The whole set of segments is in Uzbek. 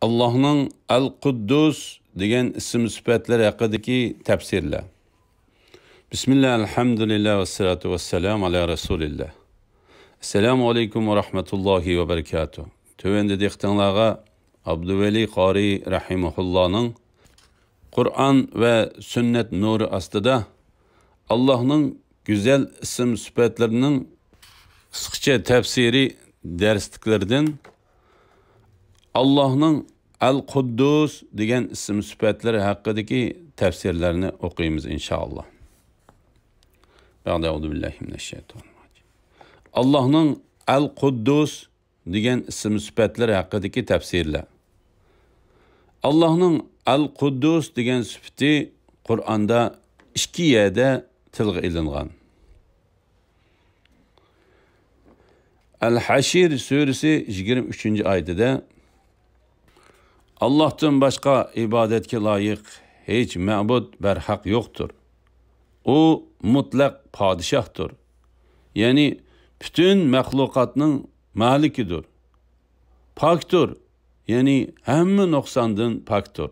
Allah'ın El-Kuddus degan ism sifatlar haqidagi tafsirlar. Bismillah, elhamdülillah ve salatu ve selamu ala Resulillah. Assalamu alaikum ve rahmetullahi ve berekatuh. Tövende dehtanlarga Abduveli Qari rahimahullah'ın Kur'an ve sünnet nuru astida Allah'ın güzel isim sifatlarının kısaca tefsiri dersliklerden Allah'ın El-Kuddus degan isim sifatları haqidagi tafsirlarini o'qiymiz inshaalloh. Euzubillahimineşşeytanirracim. Allah'ın El-Kuddus degan isim sifatları haqidagi tafsirlar. Allah'ın El-Kuddus degan sifati Qur'onda 2 yerda tilga ilingan. El-Haşir suresi 23. ayetida Allah'tan başka ibadetke layık hiç ma'bud berhak yoktur. O mutlak padişahtır. Yani bütün mahlukatının malikidir. Paktır. Yani hemme noksandan paktır.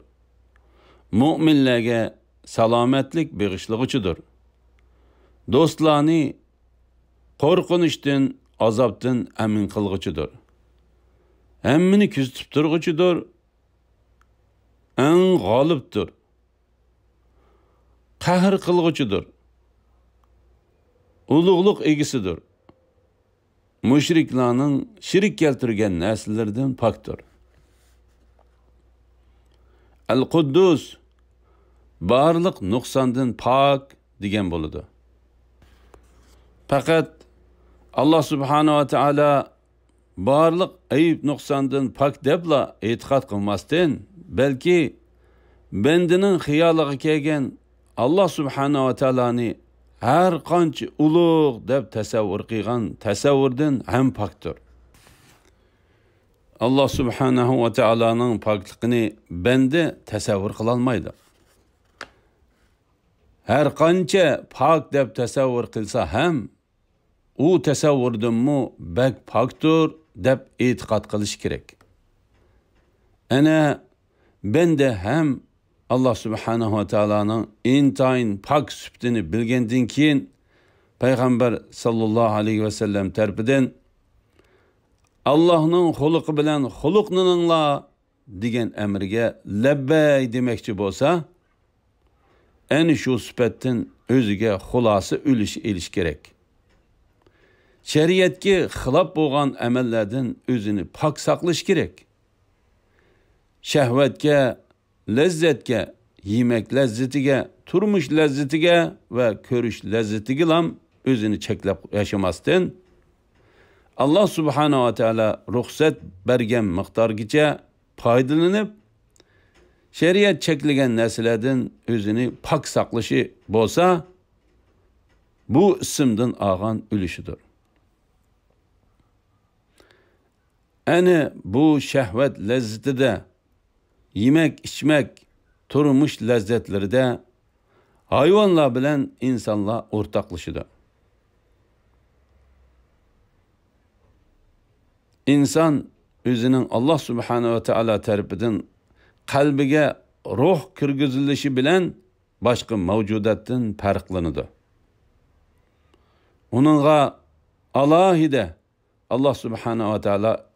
Müminlerge salametlik bağışlıqçıdır. Dostlarını korkunçtan, azaptan emin kılgıçıdır. Hemmini küstüp durğuçudur. En galiptir. Qahr qilg'uchidir. Ulug'liq egisidir. Mushriklarning shirk keltirgan narsalardan pokdir. Al-Quddus barliq nuqsondan pok degan bo'ladi. Faqat Alloh subhanahu va taolo barliq ayib nuqsondan pok debla e'tiqod qilmasdan, belki bendining xiyoliga kelgan Allah subhanahu wa ta'alani her qancha ulug' deb tasavvur qilgan tasavvurdan ham pokdir. Allah subhanahu wa ta'alaning pokligini bende tasavvur qilolmaydi. Her qancha pok deb tasavvur qilsa ham u tasavvurdanmi bak pokdir deb e'tiqod qilish kerak. Ana bende hem Allah subhanahu wa ta'ala'nın intayin pak sübtini bilgendin keyin Peygamber sallallahu aleyhi ve sellem terpiden Allah'ın huluqı bilen huluqnınınla degen emrige lebbey demekçi bolsa en şu sübettin özüge hulası iliş gerek. Şeriyetki xilap bolgan emellerden özünü pak saklış gerek. Şehvetke, lezzetke, yemek lezzetiga, turmuş lezzetiga ve körüş lezzetiga lam özünü çeklep yaşamasdan Allah subhanahu wa ta'ala ruhsat bergen miqdorgacha foydalanib şeriat çekligen narsalardan özünü pak saqlashi bolsa bu isimdan olgan ülüşüdür. Ana bu şehvet lezzetide yemek, içmek, turmuş lezzetleri de hayvanlar bilen insanlar ortaklaşıdır. İnsan özünün Allah subhanahu ve teala tarafından kalbige ruh kirgizilişi bilen başka mevcudattan farqlanıdır. Onunla alahide Allah subhanahu ve teala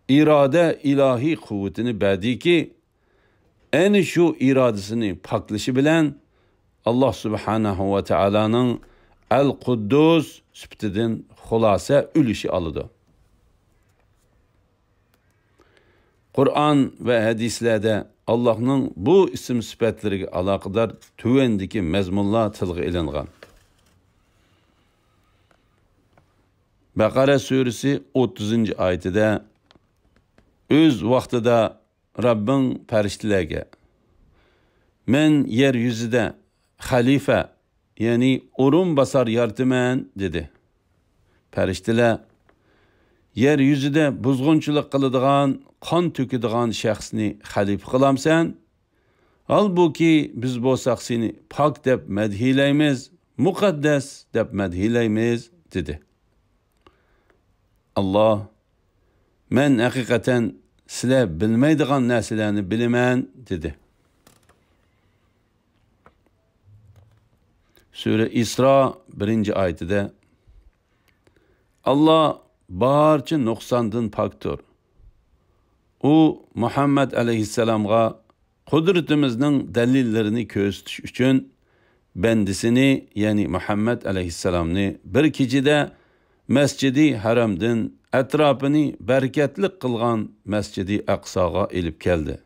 irade ilahi kuvvetini berdi ki en şu iradesini paklışı bilen Allah subhanahu ve teala'nın El-Kuddus sübtidin hulasa ülüşü alıdı. Kur'an ve hadislerde Allah'ın bu isim sıfatlarına alakadar tüvendeki mezmunlar tilga ilingan. Bakara suresi 30. ayetide öz vaqtida Rabbin farishtalarga men yeryüzüde halife yani o'rin basar yaratiman dedi. Farishtalar yeryüzüde buzg'unchilik qiladigan, qon to'kadigan shaxsni xalifa qilamsan? Halbuki biz bo'lsak seni pok deb madhiylaymiz, muqaddas deb madhiylaymiz dedi. Allah men haqiqatan sizlar bilmaydigan narsalarni bilaman dedi. Sura İsra 1-oyatida Allah barcha nuqsondan pokdir. U Muhammad alayhissalomga qudratimizning dalillarini ko'rsatish uchun bandisini, ya'ni Muhammad alayhissalomni bir kechada Masjidi Haramdan atrofini barakatli qilgan Masjidi Aqsoga elib keldi.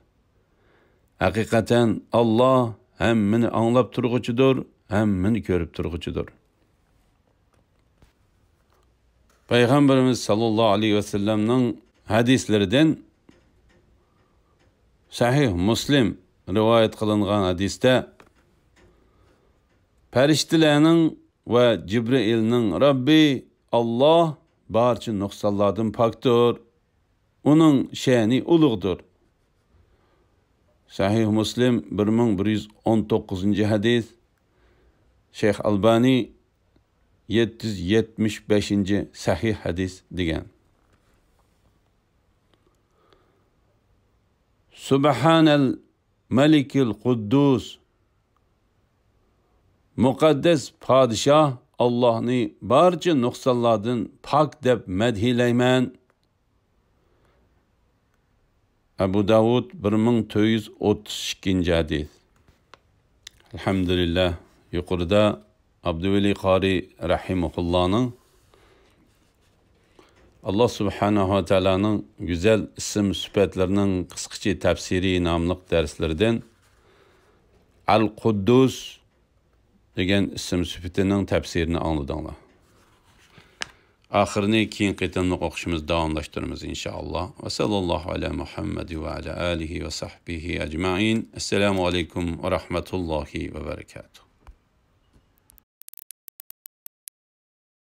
Haqiqatan Allah hammani anglab turg'uchidir, hammani ko'rib turg'uchidir. Peygamberimiz sallallahu aleyhi ve sellem'nin hadislerinden Sahih Muslim rivayet kılıngan hadiste Periştilerinin ve Cibril'nin Rabbi Allah barcha nuqsonlardan pokdir. Onun şeni ulug'dir. Sahih Muslim 1119 hadis. Şeyh Albani 775 sahih hadis degan. Subhanal Malikil Quddus. Muqaddas padişah Allah'ni barcha nuqsonlardan pok deb madhiylayman. Abu Davud 1432 hadis. Elhamdülillah. Yuqorida Abduveli Qari rahimahullah'ның Allah subhanahu wa ta'ala'nın güzel isim sübetlerinin kıskıcı tefsiri namlıq derslerinden Al-Quddus degen isim sübetinin tefsirini anladığınlar. Ahirini keyin qaytanliq o'qishimiz davomlashtiramiz inshaalloh. Va sallallohu ala Muhammad va ala alihi va sahbihi ajma'in. Assalomu alaykum va rahmatullohi va barakatuh.